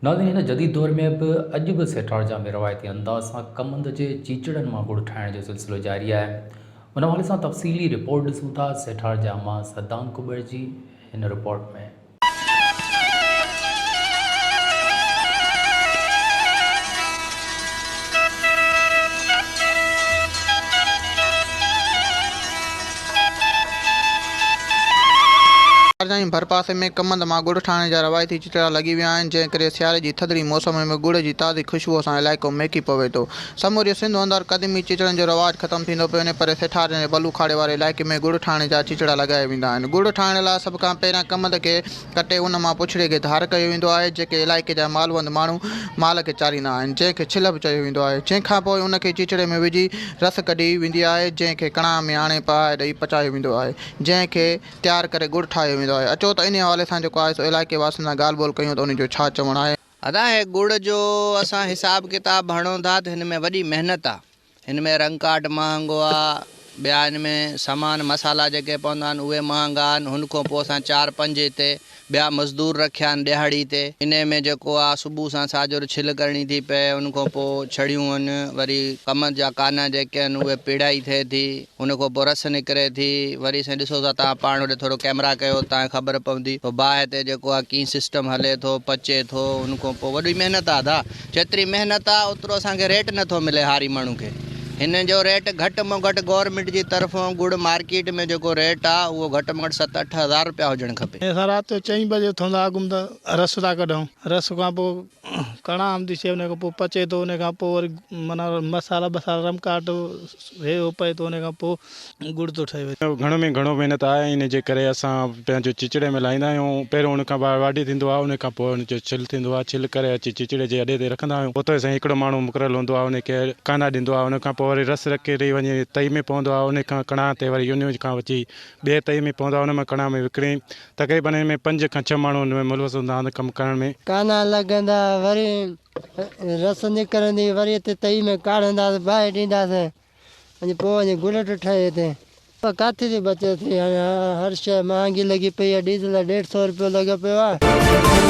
नाले हिन जदीद दौर में बि अॼु बि सेठारजा में रवायती अंदाज़ सां कमंद जे चीचड़नि मां गुड़ ठाहिण जो सिलसिलो जारी आहे। उन हवाले सां तफ़सीली रिपोर्ट ॾिसूं था सेठारजा मां सद्दाम कुबर जी हिन रिपोर्ट में। भरपासे में कमंद मां गुड़ ठाहिण जा रवायती चिचड़ा लॻी विया आहिनि, जंहिं करे सियारे जी थधिड़ी मौसम में गुड़ जी ताज़ी ख़ुशबूअ सां इलाइक़ो महकी पवे थो। समूरे सिंध अंदरि क़दीमी चिचड़नि जो रवाजु ख़तमु थींदो पियो वञे, पर सेठार ऐं बलू खाड़े वारे इलाइक़े में गुड़ ठाहिण जा चिचड़ा लॻाया वेंदा आहिनि। गुड़ ठाहिण लाइ सभ खां पहिरियां कमंद खे कटे उन मां पुछड़े खे धार कयो वेंदो आहे, जेके इलाइक़े जा मालवंद माण्हू माल खे चारींदा आहिनि, जंहिंखे छिल बि चयो वेंदो आहे। जंहिंखां पोइ उन खे चिचड़े में विझी रस कढी वेंदी आहे, जंहिंखे कणा में आणे पाए ॾेई पचायो वेंदो आहे, जंहिंखे तयारु करे गुड़ ठाहियो वेंदो आहे। अचो त इन हवाले सां जेको आहे सो इलाइक़े वासियुनि सां ॻाल्हि ॿोल कयूं त उन जो छा चवणु आहे। अदा है गुड़ जो असां हिसाब किताब हणूं था त हिन में वॾी महिनत आहे। हिन में रंग काट महांगो आहे, ॿिया हिन में सामान मसाला जेके पवंदा आहिनि उहे महांगा आहिनि। हुन खां पोइ असां 4-5 हिते ॿिया मज़दूर रखिया आहिनि दिहाड़ी ते। इन में जेको आहे सुबुह सां साजोर छिल करणी थी पए, उन खां पोइ छड़ियूं आहिनि, वरी कमंद जा काना जेके आहिनि उहे पीड़ाई थिए थी, उन खां पोइ रस निकिरे थी। वरी साईं ॾिसो था तव्हां पाण वटि थोरो कैमरा कयो, तव्हांखे ख़बर पवंदी बाहि ते जेको आहे कीअं सिस्टम हले थो, पचे थो। उन खां पोइ वॾी महिनत आहे दा, जेतिरी महिनत आहे ओतिरो असांखे रेट नथो मिले हारी माण्हू खे। हिन जो रेट घटि में घटि गवर्नमेंट जी तरफ़ों गुड़ मार्केट में जेको रेट आहे उहो घटि में घटि 7-8 हज़ार रुपया हुजणु खपे। असां राति जो 4 बजे उथंदा अॻु त रस था कढूं, रस खां पोइ कणा आमदी शइ, उन खां पोइ पचे थो, उन खां पोइ वरी माना मसाला रम काट हे हो पए थो, उन खां पोइ गुड़ थो ठहे। घणो में घणो महिनत आहे, इन जे करे असां पंहिंजो चिचड़े में लाहींदा आहियूं। पहिरियों उन खां वाढी थींदो आहे, उन खां पोइ उन जो छिल थींदो आहे, छिल करे अची चिचड़े जे अॾे ते रखंदा आहियूं। उते साईं हिकिड़ो माण्हू मुक़ररु हूंदो आहे, उनखे काना ॾींदो आहे। उन खां पोइ वरी रस रखे ॾेई वञे, तई में पवंदो आहे, उन खां कणा ते वरी उन खां अची ॿिए तई में पवंदो आहे, उन में कणा में विकिणे। तक़रीबन हिन में 5 खां 6 माण्हू हुन में मुलवस हूंदा आहिनि कमु करण में। काना लॻंदा, वरी रस निकिरंदी, वरी हिते तई में काढ़ंदासीं, बाहि ॾींदासीं, वञी पोइ वञी गुड़ थो ठहे हिते। किथे थी बचे थी, हर शइ महांगी लॻी पई आहे। डीज़ल 150 रुपयो लॻो पियो आहे।